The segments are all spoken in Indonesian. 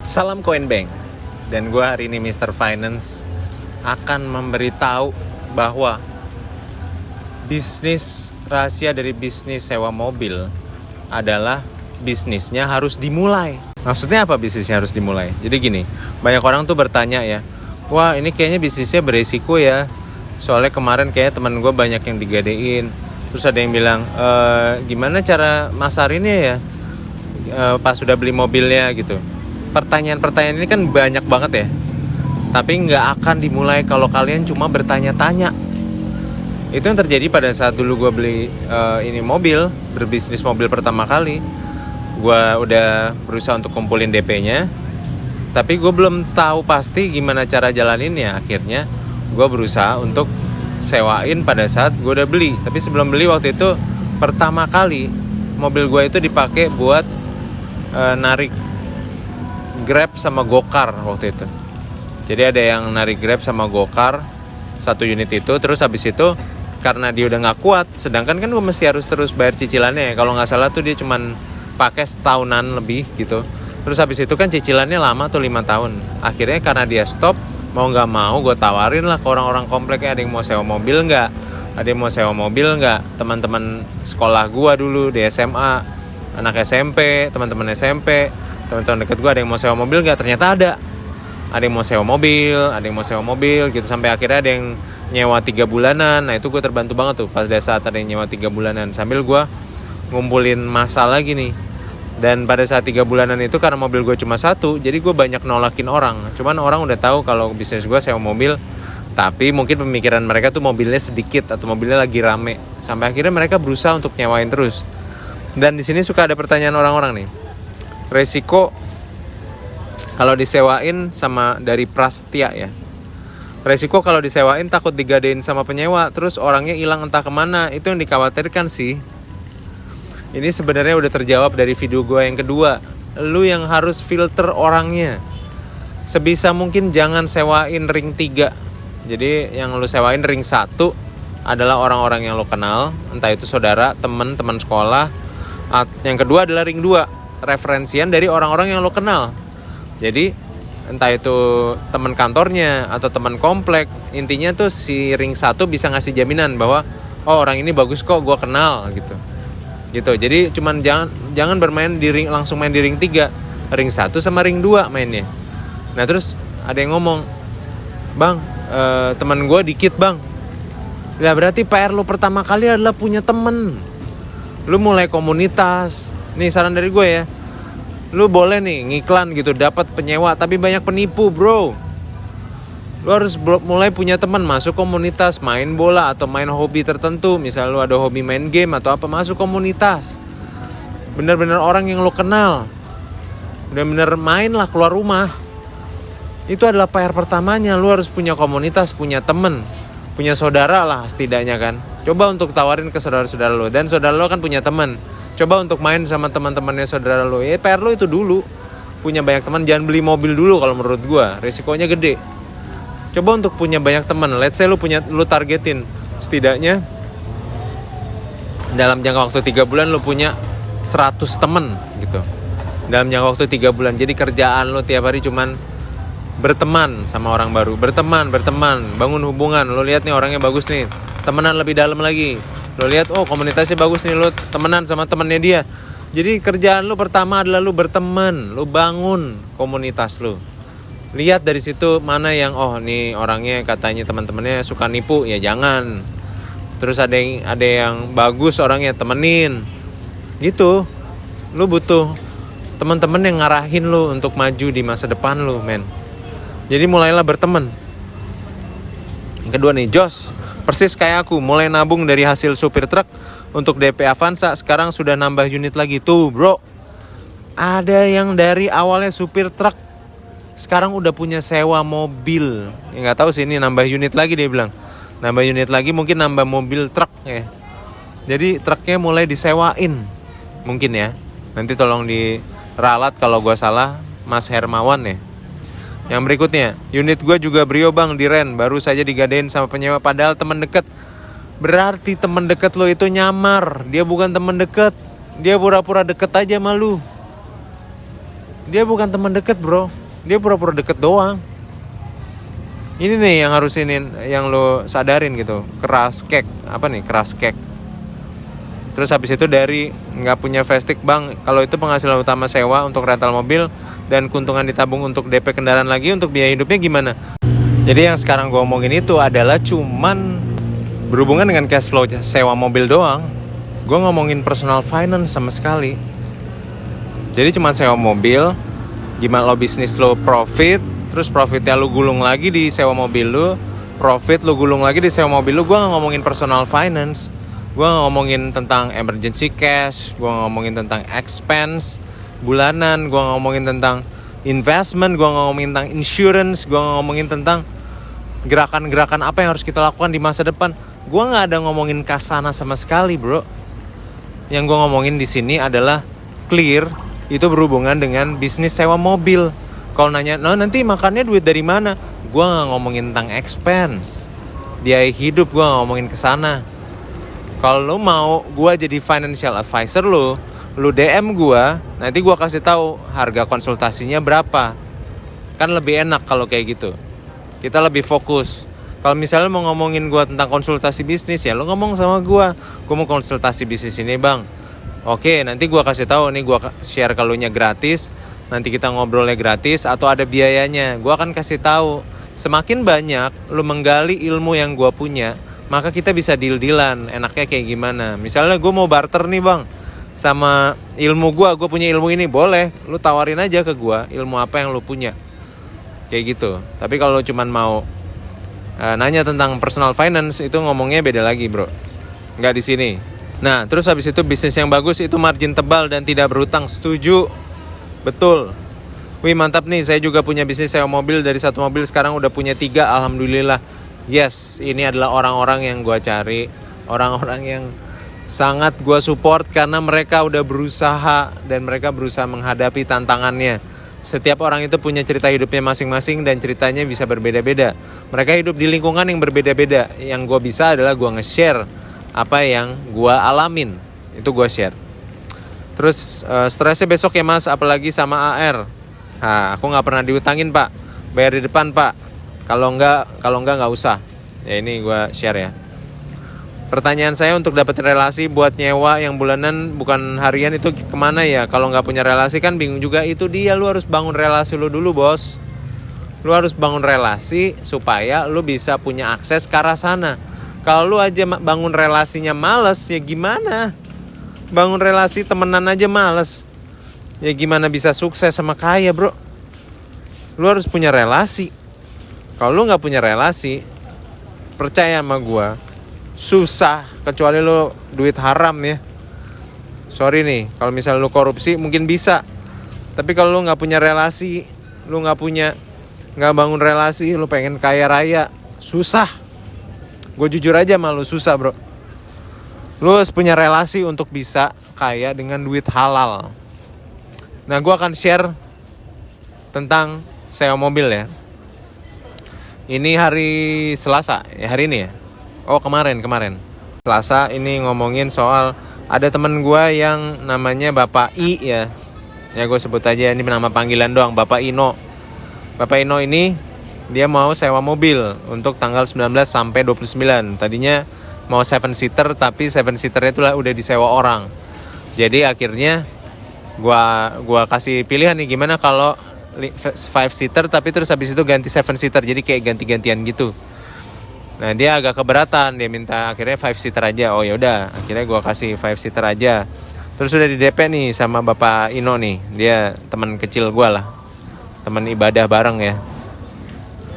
Salam Koin Bank. Dan gue hari ini Mr. Finance akan memberitahu bahwa bisnis rahasia dari bisnis sewa mobil adalah bisnisnya harus dimulai. Maksudnya apa bisnisnya harus dimulai? Jadi gini, banyak orang tuh bertanya ya, wah ini kayaknya bisnisnya beresiko ya, soalnya kemarin kayaknya teman gue banyak yang digadein. Terus ada yang bilang, gimana cara masarinnya ya pas sudah beli mobilnya gitu. Pertanyaan-pertanyaan ini kan banyak banget ya, tapi nggak akan dimulai kalau kalian cuma bertanya-tanya. Itu yang terjadi pada saat dulu gue beli ini mobil, berbisnis mobil pertama kali. Gue udah berusaha untuk kumpulin DP-nya, tapi gue belum tahu pasti gimana cara jalaninnya. Akhirnya gue berusaha untuk sewain pada saat gue udah beli. Tapi sebelum beli waktu itu, pertama kali mobil gue itu dipakai buat narik Grab sama Gokar waktu itu. Jadi ada yang narik Grab sama Gokar satu unit itu. Terus habis itu karena dia udah gak kuat, sedangkan kan gue masih harus terus bayar cicilannya. Kalau gak salah tuh dia cuman pakai setahunan lebih gitu. Terus habis itu kan cicilannya lama tuh 5 tahun. Akhirnya karena dia stop, mau gak mau gue tawarin lah ke orang-orang kompleknya, ada yang mau sewa mobil gak? Ada yang mau sewa mobil gak? Teman-teman sekolah gue dulu di SMA, anak SMP, teman-teman SMP, teman-teman deket gue, ada yang mau sewa mobil gak? Ternyata ada yang mau sewa mobil, ada yang mau sewa mobil gitu. Sampai akhirnya ada yang nyewa 3 bulanan. Nah itu gue terbantu banget tuh pas saat ada yang nyewa 3 bulanan, sambil gue ngumpulin masa lagi nih. Dan pada saat 3 bulanan itu karena mobil gue cuma satu, jadi gue banyak nolakin orang. Cuman orang udah tahu kalau bisnis gue sewa mobil, tapi mungkin pemikiran mereka tuh mobilnya sedikit atau mobilnya lagi rame. Sampai akhirnya mereka berusaha untuk nyewain terus. Dan di sini suka ada pertanyaan orang-orang nih, resiko kalau disewain sama dari Prastia ya. Resiko kalau disewain takut digadein sama penyewa, terus orangnya hilang entah kemana. Itu yang dikhawatirkan sih. Ini sebenarnya udah terjawab dari video gue yang kedua. Lu yang harus filter orangnya. Sebisa mungkin jangan sewain ring 3. Jadi yang lu sewain ring 1 adalah orang-orang yang lu kenal, entah itu saudara, teman sekolah. Yang kedua adalah ring 2, referensian dari orang-orang yang lu kenal. Jadi entah itu teman kantornya atau teman komplek, intinya tuh si ring 1 bisa ngasih jaminan bahwa oh orang ini bagus kok, gue kenal gitu. Jadi cuman jangan bermain di ring, langsung main di ring 3, ring 1 sama ring 2 mainnya. Nah terus ada yang ngomong, bang teman gue dikit bang. Lah berarti PR lu pertama kali adalah punya temen. Lu mulai komunitas. Nih saran dari gue ya, lu boleh nih ngiklan gitu, dapat penyewa, tapi banyak penipu bro. Lu harus mulai punya teman, masuk komunitas, main bola atau main hobi tertentu. Misal lu ada hobi main game atau apa, masuk komunitas. Bener-bener orang yang lu kenal. Bener-bener main lah, keluar rumah. Itu adalah PR pertamanya. Lu harus punya komunitas, punya teman, punya saudara lah setidaknya kan. Coba untuk tawarin ke saudara-saudara lu. Dan saudara lu kan punya teman. Coba untuk main sama teman-temannya saudara lu. Ya PR lu itu dulu. Punya banyak teman, jangan beli mobil dulu kalau menurut gua. Resikonya gede. Coba untuk punya banyak teman. Let's say lu targetin setidaknya dalam jangka waktu 3 bulan lu punya 100 teman gitu. Dalam jangka waktu 3 bulan. Jadi kerjaan lu tiap hari cuman berteman sama orang baru. Berteman, bangun hubungan. Lu lihat nih orangnya bagus nih, temenan lebih dalam lagi. Lu lihat oh komunitasnya bagus nih, lu temenan sama temennya dia. Jadi kerjaan lu pertama adalah lu berteman. Lu bangun komunitas lu. Lihat dari situ mana yang oh nih orangnya katanya teman-temannya suka nipu, ya jangan. Terus ada yang bagus orangnya, temenin. Gitu. Lu butuh teman-teman yang ngarahin lu untuk maju di masa depan lu, men. Jadi mulailah berteman. Yang kedua nih, Jos, persis kayak aku, mulai nabung dari hasil supir truk untuk DP Avanza, sekarang sudah nambah unit lagi. Tuh, bro. Ada yang dari awalnya supir truk, sekarang udah punya sewa mobil. Ya nggak tahu sih, ini nambah unit lagi dia bilang. Nambah unit lagi, mungkin nambah mobil truk ya. Jadi truknya mulai disewain. Mungkin ya. Nanti tolong diralat kalau gue salah, Mas Hermawan ya. Yang berikutnya, unit gue juga Brio bang, di Ren. Baru saja digadein sama penyewa, padahal teman deket. Berarti teman deket lo itu nyamar. Dia bukan teman deket. Dia pura-pura deket aja sama lu. Dia bukan teman deket bro. Dia pura-pura deket doang. Ini nih yang harus yang lo sadarin gitu. Keras kek. Terus habis itu dari nggak punya Vestik bang, kalau itu penghasilan utama sewa untuk rental mobil dan keuntungan ditabung untuk DP kendaraan lagi, untuk biaya hidupnya gimana? Jadi yang sekarang gue omongin itu adalah cuman berhubungan dengan cash flow sewa mobil doang. Gue ngomongin personal finance sama sekali. Jadi cuma sewa mobil, gimana lo bisnis lo profit, terus profitnya lo gulung lagi di sewa mobil lo, profit lo gulung lagi di sewa mobil lo. Gue gak ngomongin personal finance, gue gak ngomongin tentang emergency cash, gue gak ngomongin tentang expense bulanan, gue gak ngomongin tentang investment, gue gak ngomongin tentang insurance, gue gak ngomongin tentang gerakan-gerakan apa yang harus kita lakukan di masa depan. Gue gak ada ngomongin kasana sama sekali, bro. Yang gue ngomongin di sini adalah clear, itu berhubungan dengan bisnis sewa mobil. Kalau nanya, nanti makannya duit dari mana? Gue gak ngomongin tentang expense, biaya hidup, gue gak ngomongin kesana. Kalau lo mau gue jadi financial advisor lo DM gue, nanti gue kasih tahu harga konsultasinya berapa. Kan lebih enak kalau kayak gitu. Kita lebih fokus. Kalau misalnya mau ngomongin gue tentang konsultasi bisnis, ya lo ngomong sama gue mau konsultasi bisnis ini bang. Oke, nanti gue kasih tahu nih, gue share kalau nya gratis, nanti kita ngobrolnya gratis atau ada biayanya. Gue akan kasih tahu. Semakin banyak lo menggali ilmu yang gue punya, maka kita bisa deal-dealan. Enaknya kayak gimana? Misalnya gue mau barter nih bang, sama ilmu gue punya ilmu ini, boleh. Lo tawarin aja ke gue ilmu apa yang lo punya. Kayak gitu. Tapi kalau lo cuman mau nanya tentang personal finance, itu ngomongnya beda lagi bro, nggak di sini. Nah terus habis itu bisnis yang bagus itu margin tebal dan tidak berutang. Setuju, betul. Wih mantap nih, saya juga punya bisnis sewa mobil. Dari 1 mobil sekarang udah punya 3, alhamdulillah. Yes, ini adalah orang-orang yang gue cari, orang-orang yang sangat gue support karena mereka udah berusaha dan mereka berusaha menghadapi tantangannya. Setiap orang itu punya cerita hidupnya masing-masing dan ceritanya bisa berbeda-beda. Mereka hidup di lingkungan yang berbeda-beda. Yang gue bisa adalah gue nge-share apa yang gue alamin. Itu gue share. Terus stresnya besok ya mas, apalagi sama AR. Aku gak pernah diutangin pak, bayar di depan pak. Kalau enggak gak usah. Ya ini gue share ya. Pertanyaan saya, untuk dapetin relasi buat nyewa yang bulanan bukan harian itu kemana ya? Kalau nggak punya relasi kan bingung juga. Itu dia, lu harus bangun relasi lu dulu bos. Lu harus bangun relasi supaya lu bisa punya akses ke arah sana. Kalau lu aja bangun relasinya males, ya gimana? Bangun relasi temenan aja males, ya gimana bisa sukses sama kaya bro? Lu harus punya relasi. Kalau lu nggak punya relasi, percaya sama gua, susah, kecuali lo duit haram ya. Sorry nih, kalau misalnya lo korupsi mungkin bisa. Tapi kalau lo gak punya relasi, lo gak bangun relasi, lo pengen kaya raya, susah. Gue jujur aja malu, susah bro. Lo harus punya relasi untuk bisa kaya dengan duit halal. Nah gue akan share tentang sewa mobil ya. Ini hari Selasa, ya hari ini ya. Oh kemarin Selasa ini ngomongin soal ada temen gue yang namanya Bapak I ya. Ya gue sebut aja, ini nama panggilan doang, Bapak Ino. Bapak Ino ini dia mau sewa mobil untuk tanggal 19 sampai 29. Tadinya mau 7-seater tapi 7-seaternya itu udah disewa orang. Jadi akhirnya gue kasih pilihan nih, gimana kalau 5-seater tapi terus habis itu ganti 7-seater. Jadi kayak ganti-gantian gitu. Nah dia agak keberatan, dia minta akhirnya 5-seater aja. Oh ya udah, akhirnya gue kasih 5-seater aja. Terus udah di DP nih sama Bapak Ino nih. Dia teman kecil gue lah, teman ibadah bareng ya.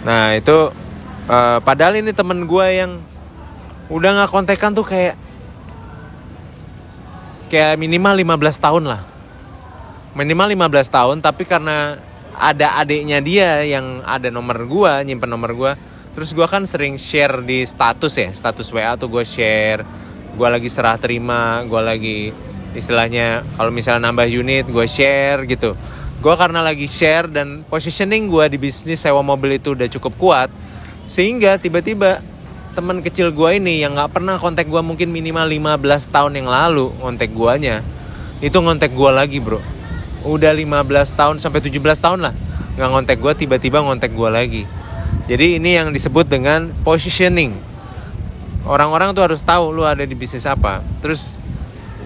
Nah itu padahal ini temen gue yang udah gak kontekan tuh kayak minimal 15 tahun lah. Minimal 15 tahun, tapi karena ada adiknya dia yang ada nomor gue, nyimpen nomor gue. Terus gue kan sering share di status ya, status WA tuh gue share. Gue lagi serah terima, gue lagi istilahnya kalau misalnya nambah unit gue share gitu. Gue karena lagi share dan positioning gue di bisnis sewa mobil itu udah cukup kuat, sehingga tiba-tiba teman kecil gue ini yang gak pernah kontak gue mungkin minimal 15 tahun yang lalu kontak guanya, itu ngontak gue lagi bro. Udah 15 tahun sampai 17 tahun lah nggak ngontek gue, tiba-tiba ngontek gue lagi. Jadi ini yang disebut dengan positioning. Orang-orang tuh harus tahu lu ada di bisnis apa. Terus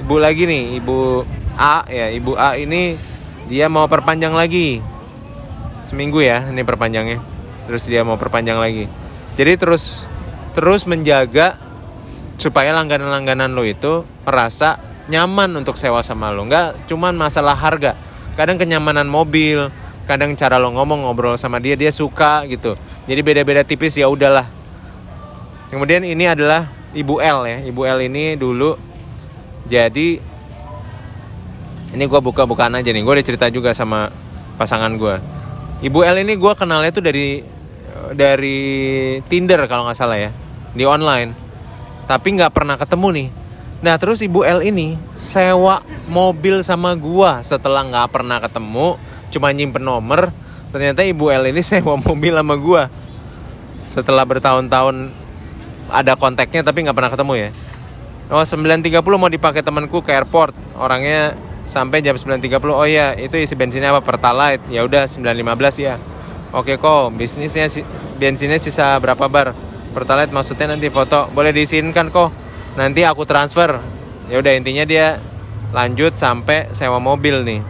ibu lagi nih, ibu A ya, ibu A ini dia mau perpanjang lagi seminggu ya, ini perpanjangnya. Terus dia mau perpanjang lagi. Jadi terus menjaga supaya langganan-langganan lo itu merasa nyaman untuk sewa sama lo. Nggak cuman masalah harga. Kadang kenyamanan mobil, kadang cara lo ngobrol sama dia suka gitu. Jadi beda-beda tipis, ya udahlah. Kemudian ini adalah Ibu L ya. Ibu L ini dulu jadi ini gue buka-bukaan aja nih. Gue udah cerita juga sama pasangan gue. Ibu L ini gue kenalnya tuh dari Tinder kalau nggak salah ya, di online. Tapi nggak pernah ketemu nih. Nah terus Ibu L ini sewa mobil sama gue setelah nggak pernah ketemu, cuma nyimpen nomor. Ternyata Ibu L ini sewa mobil sama gue setelah bertahun-tahun ada kontaknya tapi nggak pernah ketemu ya. 9.30 mau dipakai temanku ke airport, orangnya sampai jam 9.30. Oh iya, itu isi bensinnya apa? Pertalite. Ya udah 9.15 ya. Oke kok, bisnisnya bensinnya sisa berapa bar? Pertalite maksudnya nanti foto. Boleh diizinkan kok. Nanti aku transfer. Ya udah, intinya dia lanjut sampai sewa mobil nih.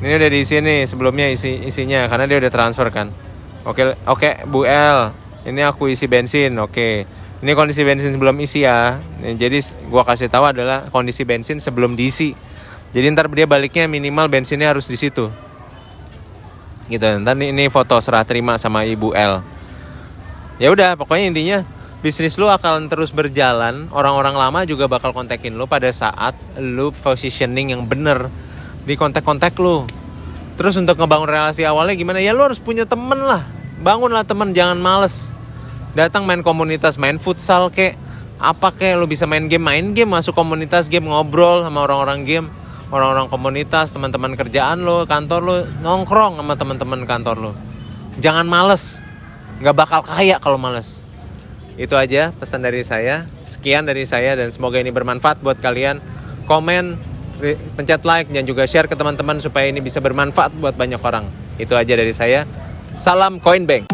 Ini udah diisi nih sebelumnya isinya karena dia udah transfer kan. Oke Bu L, ini aku isi bensin. Oke. Ini kondisi bensin sebelum isi ya. Jadi gua kasih tahu adalah kondisi bensin sebelum diisi. Jadi ntar dia baliknya minimal bensinnya harus di situ. Gitu. Ntar ini foto serah terima sama Ibu L. Ya udah, pokoknya intinya bisnis lu akan terus berjalan. Orang-orang lama juga bakal kontakin lu pada saat lu positioning yang bener di kontak-kontak lu. Terus untuk ngebangun relasi awalnya gimana? Ya lu harus punya temen lah. Bangunlah temen, jangan males. Datang main komunitas, main futsal kek, apa kek, lu bisa main game, masuk komunitas game, ngobrol sama orang-orang game, orang-orang komunitas, teman-teman kerjaan lo, kantor lo, nongkrong sama teman-teman kantor lo. Jangan males, nggak bakal kaya kalau males. Itu aja pesan dari saya. Sekian dari saya dan semoga ini bermanfaat buat kalian. Komen, pencet like dan juga share ke teman-teman supaya ini bisa bermanfaat buat banyak orang. Itu aja dari saya. Salam Coinbank.